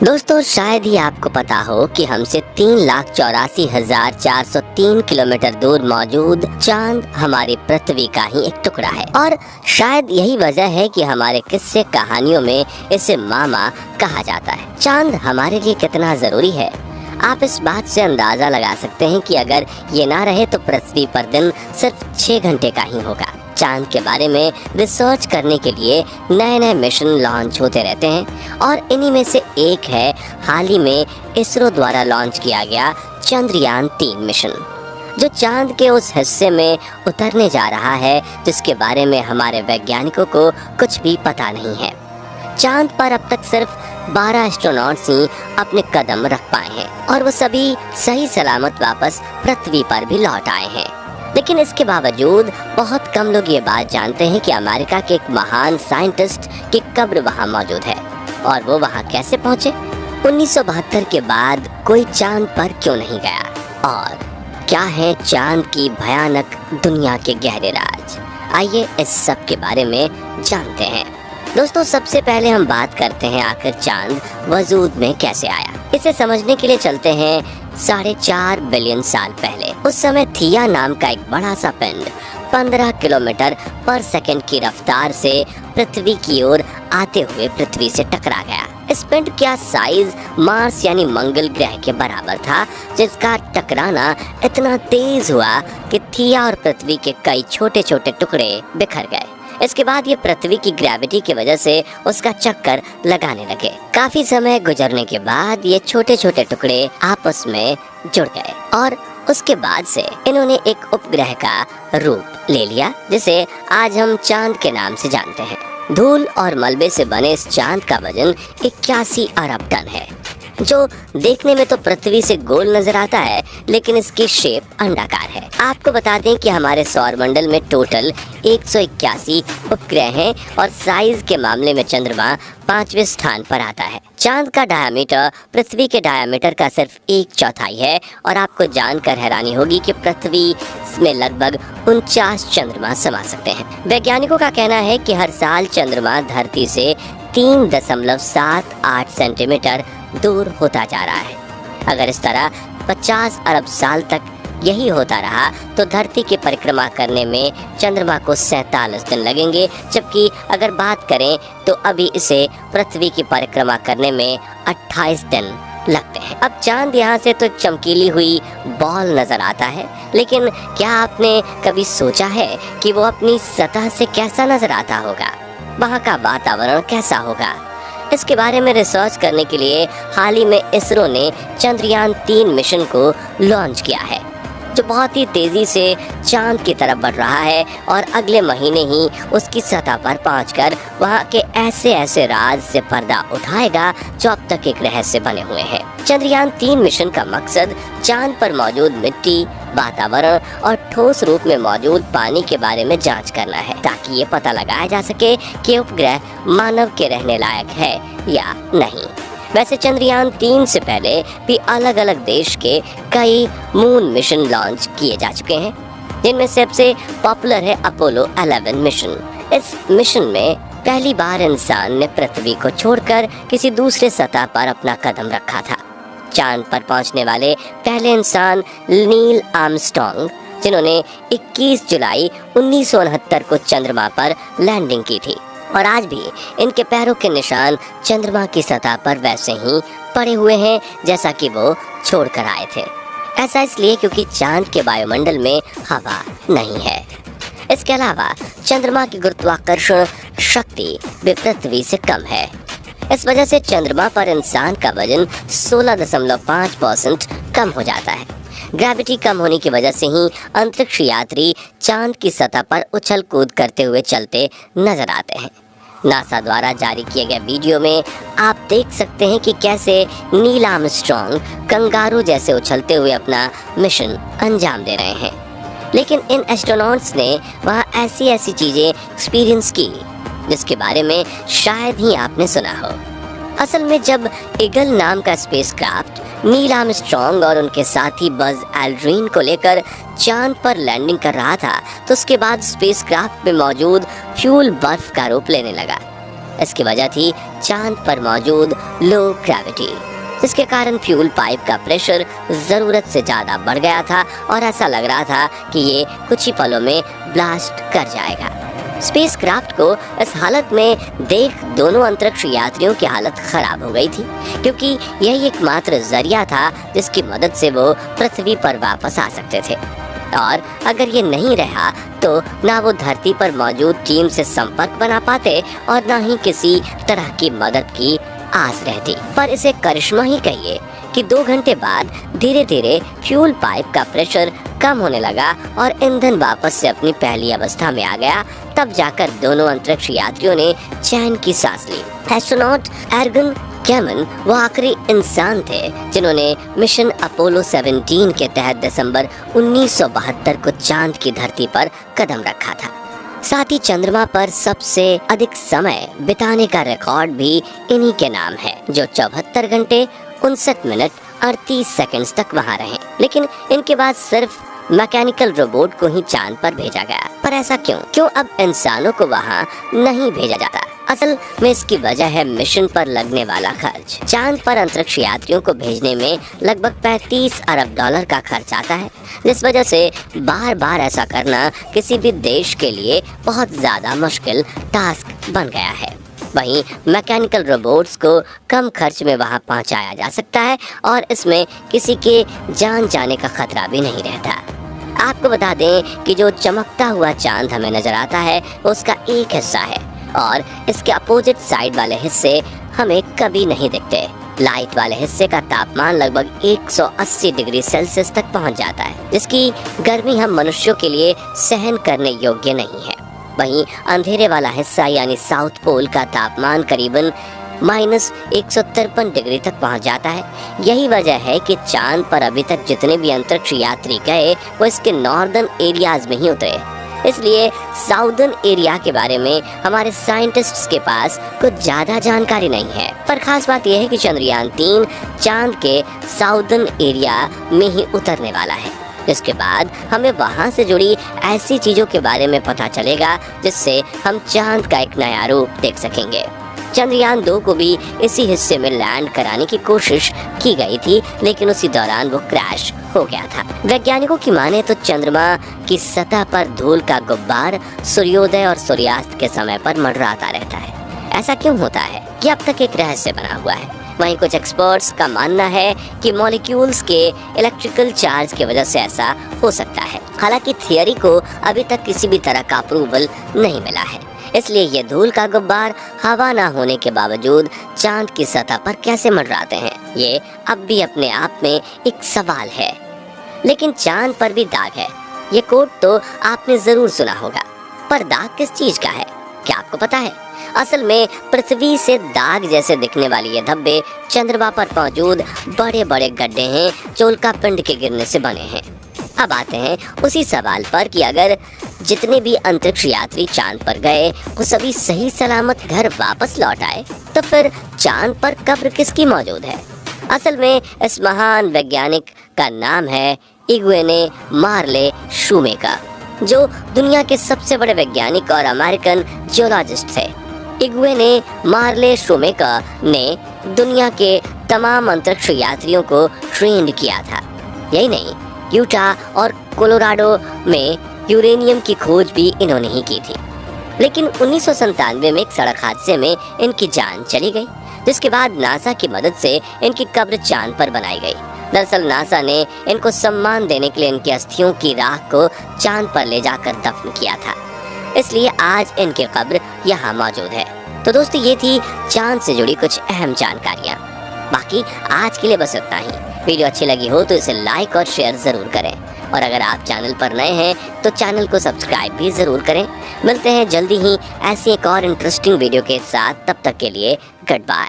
दोस्तों, शायद ही आपको पता हो कि हमसे 3,84,403 किलोमीटर दूर मौजूद चांद हमारी पृथ्वी का ही एक टुकड़ा है। और शायद यही वजह है कि हमारे किस्से कहानियों में इसे मामा कहा जाता है। चांद हमारे लिए कितना जरूरी है, आप इस बात से अंदाजा लगा सकते हैं कि अगर ये ना रहे तो पृथ्वी पर दिन सिर्फ 6 घंटे का ही होगा। चांद के बारे में रिसर्च करने के लिए नए नए मिशन लॉन्च होते रहते हैं और इन्हीं में से एक है हाल ही में इसरो द्वारा लॉन्च किया गया चंद्रयान-3 मिशन, जो चांद के उस हिस्से में उतरने जा रहा है जिसके बारे में हमारे वैज्ञानिकों को कुछ भी पता नहीं है। चांद पर अब तक सिर्फ 12 एस्ट्रोनॉट्स ही अपने कदम रख पाए हैं और वो सभी सही सलामत वापस पृथ्वी पर भी लौट आए हैं। लेकिन इसके बावजूद बहुत कम लोग ये बात जानते हैं कि अमेरिका के एक महान साइंटिस्ट की कब्र वहाँ मौजूद है। और वो वहाँ कैसे पहुँचे? 1972 के बाद कोई चांद पर क्यों नहीं गया? और क्या है चांद की भयानक दुनिया के गहरे राज? आइए इस सब के बारे में जानते हैं। दोस्तों, सबसे पहले हम बात करते हैं आखिर चांद वजूद में कैसे आया। इसे समझने के लिए चलते हैं 4.5 बिलियन साल पहले। उस समय थिया नाम का एक बड़ा सा पिंड 15 किलोमीटर पर सेकंड की रफ्तार से पृथ्वी की ओर आते हुए पृथ्वी से टकरा गया। इस पिंड का साइज मार्स यानी मंगल ग्रह के बराबर था, जिसका टकराना इतना तेज हुआ कि थिया और पृथ्वी के कई छोटे छोटे टुकड़े बिखर गए। इसके बाद ये पृथ्वी की ग्रेविटी की वजह से उसका चक्कर लगाने लगे। काफी समय गुजरने के बाद ये छोटे छोटे टुकड़े आपस में जुड़ गए और उसके बाद से इन्होंने एक उपग्रह का रूप ले लिया, जिसे आज हम चांद के नाम से जानते हैं। धूल और मलबे से बने इस चांद का वजन 81 अरब टन है, जो देखने में तो पृथ्वी से गोल नजर आता है, लेकिन इसकी शेप अंडाकार है। आपको बता दें कि हमारे सौर मंडल में टोटल 181 उपग्रह हैं और साइज के मामले में चंद्रमा 5वें स्थान पर आता है। चांद का डायामीटर पृथ्वी के डायामीटर का सिर्फ 1/4 है और आपको जानकर हैरानी होगी कि पृथ्वी में लगभग 49 चंद्रमा समा सकते हैं। वैज्ञानिकों का कहना है कि हर साल चंद्रमा धरती से 3.78 सेंटीमीटर दूर होता जा रहा है। अगर इस तरह 50 अरब साल तक यही होता रहा तो धरती की परिक्रमा करने में चंद्रमा को 47 दिन लगेंगे, जबकि अगर बात करें तो अभी इसे पृथ्वी की परिक्रमा करने में 28 दिन लगते हैं। अब चांद यहाँ से तो एक चमकीली हुई बॉल नजर आता है, लेकिन क्या आपने कभी सोचा है कि वो अपनी सतह से कैसा नजर आता होगा? वहाँ का वातावरण कैसा होगा? इसके बारे में रिसर्च करने के लिए हाल ही में इसरो ने चंद्रयान-3 मिशन को लॉन्च किया है, जो बहुत ही तेजी से चांद की तरफ बढ़ रहा है और अगले महीने ही उसकी सतह पर पहुंचकर वहां के ऐसे ऐसे राज से पर्दा उठाएगा जो अब तक एक रहस्य बने हुए हैं। चंद्रयान-3 मिशन का मकसद चांद पर मौजूद मिट्टी, वातावरण और ठोस रूप में मौजूद पानी के बारे में जांच करना है, ताकि ये पता लगाया जा सके कि उपग्रह मानव के रहने लायक है या नहीं। वैसे चंद्रयान-3 से पहले भी अलग अलग देश के कई मून मिशन लॉन्च किए जा चुके हैं, जिनमें सबसे पॉपुलर है अपोलो 11 मिशन। इस मिशन में पहली बार इंसान ने पृथ्वी को छोड़कर किसी दूसरे सतह पर अपना कदम रखा था। चांद पर पहुंचने वाले पहले इंसान नील आर्मस्ट्रॉन्ग, जिन्होंने 21 जुलाई 1969 को चंद्रमा पर लैंडिंग की थी। और आज भी इनके पैरों के निशान चंद्रमा की सतह पर वैसे ही पड़े हुए हैं जैसा कि वो छोड़कर आए थे। ऐसा इसलिए क्योंकि चांद के वायुमंडल में हवा नहीं है। इसके अलावा चंद्रमा की गुरुत्वाकर्षण शक्ति भी पृथ्वी से कम है। इस वजह से चंद्रमा पर इंसान का वजन 16.5% कम हो जाता है। ग्रेविटी कम होने की वजह से ही अंतरिक्ष यात्री चांद की सतह पर उछल कूद करते हुए चलते नजर आते हैं। नासा द्वारा जारी किए गए वीडियो में आप देख सकते हैं कि कैसे नील आर्मस्ट्रॉन्ग कंगारू जैसे उछलते हुए अपना मिशन अंजाम दे रहे हैं। लेकिन इन एस्ट्रोनॉट्स ने वहाँ ऐसी ऐसी चीजें एक्सपीरियंस की जिसके बारे में शायद ही आपने सुना हो। असल में जब ईगल नाम का स्पेसक्राफ्ट नील आर्मस्ट्रॉन्ग और उनके साथी बज एल्ड्रिन को लेकर चांद पर लैंडिंग कर रहा था, तो उसके बाद स्पेसक्राफ्ट में मौजूद फ्यूल बर्फ का रूप लेने लगा। इसकी वजह थी चांद पर मौजूद लो ग्रेविटी, जिसके कारण फ्यूल पाइप का प्रेशर ज़रूरत से ज़्यादा बढ़ गया था और ऐसा लग रहा था कि ये कुछ ही पलों में ब्लास्ट कर जाएगा। स्पेसक्राफ्ट को इस हालत में देख दोनों अंतरिक्ष यात्रियों की हालत खराब हो गई थी, क्योंकि यही एकमात्र जरिया था जिसकी मदद से वो पृथ्वी पर वापस आ सकते थे। और अगर ये नहीं रहा तो ना वो धरती पर मौजूद टीम से संपर्क बना पाते और ना ही किसी तरह की मदद की आस रहती। पर इसे करिश्मा ही कहिए कि 2 घंटे बाद धीरे धीरे फ्यूल पाइप का प्रेशर कम होने लगा और ईंधन वापस से अपनी पहली अवस्था में आ गया। तब जाकर दोनों अंतरिक्ष यात्रियों ने चैन की सांस ली। एस्ट्रोनॉट एर्गन कैमन वो आखिरी इंसान थे जिन्होंने मिशन अपोलो 17 के तहत दिसंबर 1972 को चांद की धरती पर कदम रखा था। साथ ही चंद्रमा पर सबसे अधिक समय बिताने का रिकॉर्ड भी इन्हीं के नाम है, जो 74 घंटे 59 मिनट 38 सेकंड्स तक वहां रहे। लेकिन इनके बाद सिर्फ मैकेनिकल रोबोट को ही चांद पर भेजा गया। पर ऐसा क्यों अब इंसानों को वहां नहीं भेजा जाता? असल में इसकी वजह है मिशन पर लगने वाला खर्च। चांद पर अंतरिक्ष यात्रियों को भेजने में लगभग 35 अरब डॉलर का खर्च आता है, जिस वजह से बार बार ऐसा करना किसी भी देश के लिए बहुत ज्यादा मुश्किल टास्क बन गया है। वहीं मैकेनिकल रोबोट्स को कम खर्च में वहां पहुंचाया जा सकता है और इसमें किसी के जान जाने का खतरा भी नहीं रहता। आपको बता दें कि जो चमकता हुआ चांद हमें नजर आता है वो उसका एक हिस्सा है और इसके अपोजिट साइड वाले हिस्से हमें कभी नहीं दिखते। लाइट वाले हिस्से का तापमान लगभग 180 डिग्री सेल्सियस तक पहुंच जाता है, जिसकी गर्मी हम मनुष्यों के लिए सहन करने योग्य नहीं है। वहीं अंधेरे वाला हिस्सा यानी साउथ पोल का तापमान करीबन -153 डिग्री तक पहुंच जाता है। यही वजह है कि चांद पर अभी तक जितने भी अंतरिक्ष यात्री गए वो इसके नॉर्दर्न एरियाज में ही उतरे। इसलिए साउदर्न एरिया के बारे में हमारे साइंटिस्ट्स के पास कुछ ज्यादा जानकारी नहीं है। पर खास बात यह है कि चंद्रयान 3 चांद के साउदर्न एरिया में ही उतरने वाला है, जिसके बाद हमें वहां से जुड़ी ऐसी चीजों के बारे में पता चलेगा जिससे हम चांद का एक नया रूप देख सकेंगे। चंद्रयान 2 को भी इसी हिस्से में लैंड कराने की कोशिश की गई थी, लेकिन उसी दौरान वो क्रैश हो गया था। वैज्ञानिकों की माने तो चंद्रमा की सतह पर धूल का गुब्बार सूर्योदय और सूर्यास्त के समय पर मंडराता रहता है। ऐसा क्यों होता है कि अब तक एक रहस्य बना हुआ है। वहीं कुछ एक्सपर्ट्स का मानना है कि मॉलिक्यूल्स के इलेक्ट्रिकल चार्ज की वजह से ऐसा हो सकता है। हालांकि थियरी को अभी तक किसी भी तरह का अप्रूवल नहीं मिला है, इसलिए ये धूल का गुब्बार हवा ना होने के बावजूद चांद की सतह पर कैसे मंडराते हैं, ये अब भी अपने आप में एक सवाल है। लेकिन चांद पर भी दाग है, ये कोट तो आपने जरूर सुना होगा, पर दाग किस चीज का है क्या आपको पता है? असल में पृथ्वी से दाग जैसे दिखने वाली ये धब्बे चंद्रमा पर मौजूद बड़े बड़े गड्ढे हैं जो उल्कापिंड के गिरने से बने हैं। अब आते हैं उसी सवाल पर कि अगर जितने भी अंतरिक्ष यात्री चांद पर गए वो सभी सही सलामत घर वापस लौट आए, तो फिर चांद पर कब्र किसकी मौजूद है? असल में इस महान वैज्ञानिक का नाम है इग्वेने मार्ले शूमेकर, जो दुनिया के सबसे बड़े वैज्ञानिक और अमेरिकन जियोलॉजिस्ट थे। इग्वेने मार्ले शूमेकर ने दुनिया के तमाम अंतरिक्ष यात्रियों को ट्रेंड किया था। यही नहीं, यूटा और कोलोराडो में यूरेनियम की खोज भी इन्होंने ही की थी। लेकिन 1997 में एक सड़क हादसे में इनकी जान चली गई, जिसके बाद नासा की मदद से इनकी कब्र चांद पर बनाई गई। दरअसल नासा ने इनको सम्मान देने के लिए इनकी अस्थियों की राख को चांद पर ले जाकर दफन किया था, इसलिए आज इनकी कब्र यहाँ मौजूद है। तो दोस्तों, ये थी चांद से जुड़ी कुछ अहम जानकारियाँ। बाकी आज के लिए बस इतना ही। वीडियो अच्छी लगी हो तो इसे लाइक और शेयर ज़रूर करें, और अगर आप चैनल पर नए हैं तो चैनल को सब्सक्राइब भी ज़रूर करें। मिलते हैं जल्दी ही ऐसी एक और इंटरेस्टिंग वीडियो के साथ, तब तक के लिए गुड बाय।